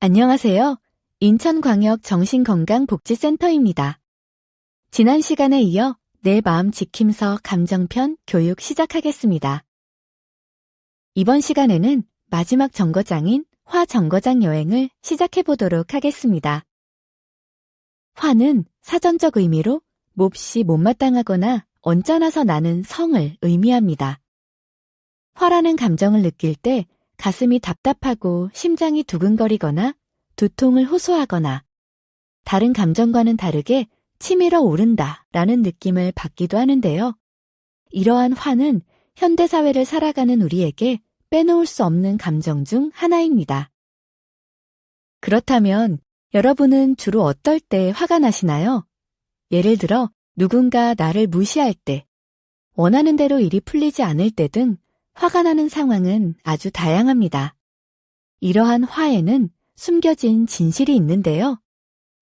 안녕하세요. 인천광역정신건강복지센터입니다. 지난 시간에 이어 내 마음 지킴서 감정편 교육 시작하겠습니다. 이번 시간에는 마지막 정거장인 화 정거장 여행을 시작해 보도록 하겠습니다. 화는 사전적 의미로 몹시 못마땅하거나 언짢아서 나는 성을 의미합니다. 화라는 감정을 느낄 때 가슴이 답답하고 심장이 두근거리거나 두통을 호소하거나 다른 감정과는 다르게 치밀어 오른다 라는 느낌을 받기도 하는데요. 이러한 화는 현대사회를 살아가는 우리에게 빼놓을 수 없는 감정 중 하나입니다. 그렇다면 여러분은 주로 어떨 때 화가 나시나요? 예를 들어 누군가 나를 무시할 때, 원하는 대로 일이 풀리지 않을 때 등 화가 나는 상황은 아주 다양합니다. 이러한 화에는 숨겨진 진실이 있는데요.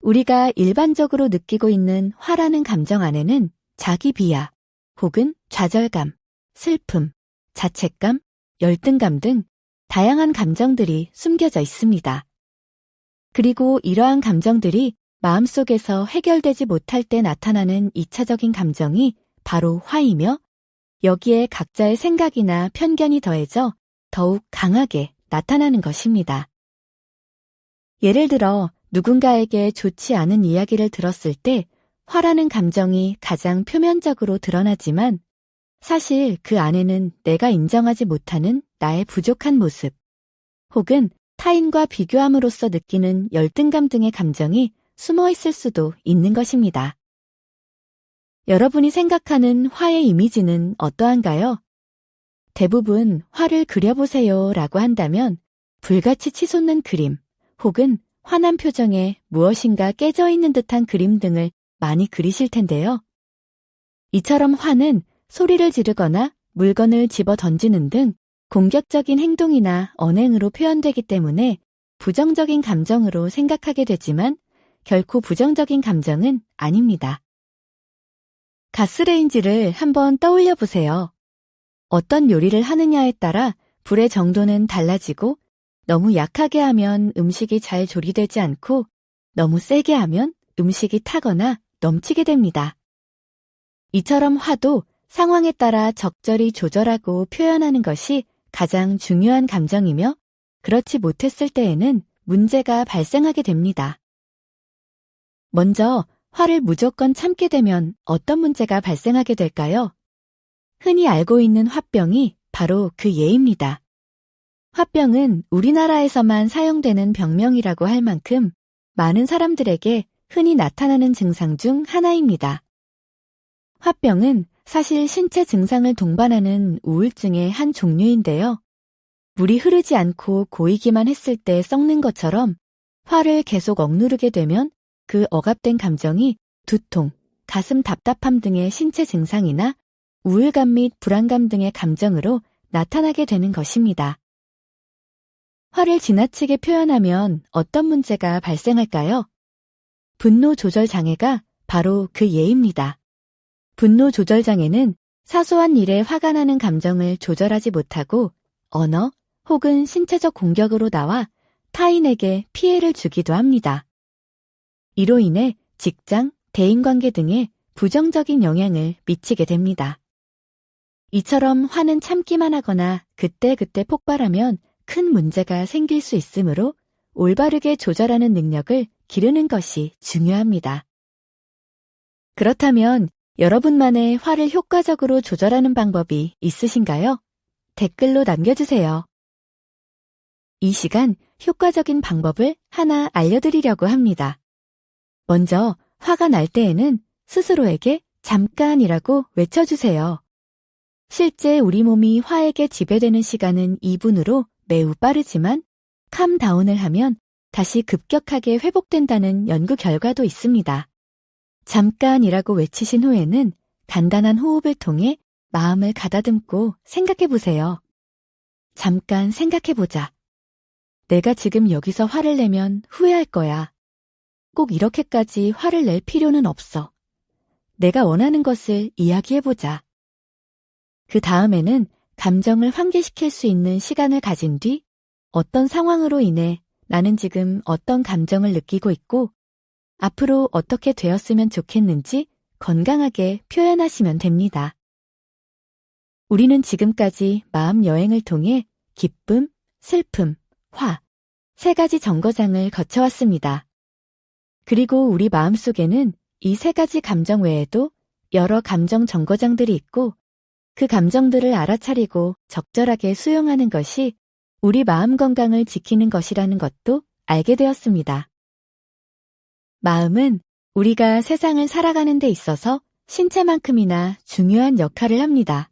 우리가 일반적으로 느끼고 있는 화라는 감정 안에는 자기 비하, 혹은 좌절감, 슬픔, 자책감, 열등감 등 다양한 감정들이 숨겨져 있습니다. 그리고 이러한 감정들이 마음속에서 해결되지 못할 때 나타나는 2차적인 감정이 바로 화이며 여기에 각자의 생각이나 편견이 더해져 더욱 강하게 나타나는 것입니다. 예를 들어 누군가에게 좋지 않은 이야기를 들었을 때 화라는 감정이 가장 표면적으로 드러나지만 사실 그 안에는 내가 인정하지 못하는 나의 부족한 모습, 혹은 타인과 비교함으로써 느끼는 열등감 등의 감정이 숨어 있을 수도 있는 것입니다. 여러분이 생각하는 화의 이미지는 어떠한가요? 대부분 화를 그려보세요 라고 한다면 불같이 치솟는 그림, 혹은 화난 표정에 무엇인가 깨져 있는 듯한 그림 등을 많이 그리실 텐데요. 이처럼 화는 소리를 지르거나 물건을 집어 던지는 등 공격적인 행동이나 언행으로 표현되기 때문에 부정적인 감정으로 생각하게 되지만 결코 부정적인 감정은 아닙니다. 가스레인지를 한번 떠올려 보세요. 어떤 요리를 하느냐에 따라 불의 정도는 달라지고 너무 약하게 하면 음식이 잘 조리되지 않고 너무 세게 하면 음식이 타거나 넘치게 됩니다. 이처럼 화도 상황에 따라 적절히 조절하고 표현하는 것이 가장 중요한 감정이며 그렇지 못했을 때에는 문제가 발생하게 됩니다. 먼저 화를 무조건 참게 되면 어떤 문제가 발생하게 될까요? 흔히 알고 있는 화병이 바로 그 예입니다. 화병은 우리나라에서만 사용되는 병명이라고 할 만큼 많은 사람들에게 흔히 나타나는 증상 중 하나입니다. 화병은 사실 신체 증상을 동반하는 우울증의 한 종류인데요. 물이 흐르지 않고 고이기만 했을 때 썩는 것처럼 화를 계속 억누르게 되면 그 억압된 감정이 두통, 가슴 답답함 등의 신체 증상이나 우울감 및 불안감 등의 감정으로 나타나게 되는 것입니다. 화를 지나치게 표현하면 어떤 문제가 발생할까요? 분노 조절 장애가 바로 그 예입니다. 분노 조절 장애는 사소한 일에 화가 나는 감정을 조절하지 못하고 언어 혹은 신체적 공격으로 나와 타인에게 피해를 주기도 합니다. 이로 인해 직장, 대인관계 등에 부정적인 영향을 미치게 됩니다. 이처럼 화는 참기만 하거나 그때그때 폭발하면 큰 문제가 생길 수 있으므로 올바르게 조절하는 능력을 기르는 것이 중요합니다. 그렇다면 여러분만의 화를 효과적으로 조절하는 방법이 있으신가요? 댓글로 남겨주세요. 이 시간 효과적인 방법을 하나 알려드리려고 합니다. 먼저 화가 날 때에는 스스로에게 잠깐이라고 외쳐주세요. 실제 우리 몸이 화에게 지배되는 시간은 2분으로 매우 빠르지만 캄다운을 하면 다시 급격하게 회복된다는 연구 결과도 있습니다. 잠깐이라고 외치신 후에는 간단한 호흡을 통해 마음을 가다듬고 생각해보세요. 잠깐 생각해보자. 내가 지금 여기서 화를 내면 후회할 거야. 꼭 이렇게까지 화를 낼 필요는 없어. 내가 원하는 것을 이야기해보자. 그 다음에는 감정을 환기시킬 수 있는 시간을 가진 뒤 어떤 상황으로 인해 나는 지금 어떤 감정을 느끼고 있고 앞으로 어떻게 되었으면 좋겠는지 건강하게 표현하시면 됩니다. 우리는 지금까지 마음 여행을 통해 기쁨, 슬픔, 화, 세 가지 정거장을 거쳐왔습니다. 그리고 우리 마음속에는 이 세 가지 감정 외에도 여러 감정 정거장들이 있고 그 감정들을 알아차리고 적절하게 수용하는 것이 우리 마음 건강을 지키는 것이라는 것도 알게 되었습니다. 마음은 우리가 세상을 살아가는 데 있어서 신체만큼이나 중요한 역할을 합니다.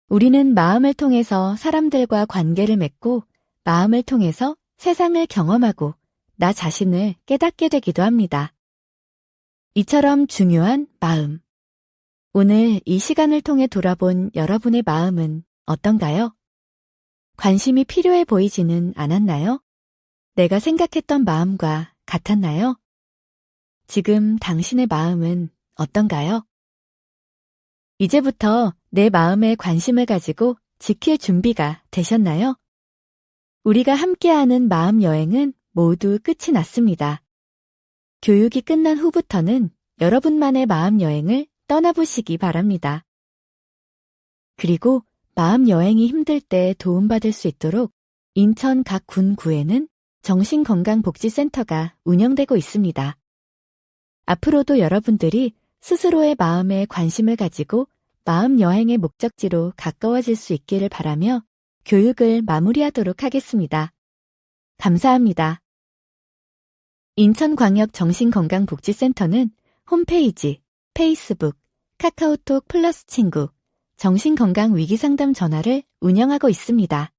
우리는 마음을 통해서 사람들과 관계를 맺고 마음을 통해서 세상을 경험하고 나 자신을 깨닫게 되기도 합니다. 이처럼 중요한 마음. 오늘 이 시간을 통해 돌아본 여러분의 마음은 어떤가요? 관심이 필요해 보이지는 않았나요? 내가 생각했던 마음과 같았나요? 지금 당신의 마음은 어떤가요? 이제부터 내 마음에 관심을 가지고 지킬 준비가 되셨나요? 우리가 함께하는 마음 여행은 모두 끝이 났습니다. 교육이 끝난 후부터는 여러분만의 마음 여행을 떠나보시기 바랍니다. 그리고 마음 여행이 힘들 때 도움받을 수 있도록 인천 각 군구에는 정신건강복지센터가 운영되고 있습니다. 앞으로도 여러분들이 스스로의 마음에 관심을 가지고 마음 여행의 목적지로 가까워질 수 있기를 바라며 교육을 마무리하도록 하겠습니다. 감사합니다. 인천광역 정신건강복지센터는 홈페이지, 페이스북, 카카오톡 플러스 친구, 정신건강 위기상담 전화를 운영하고 있습니다.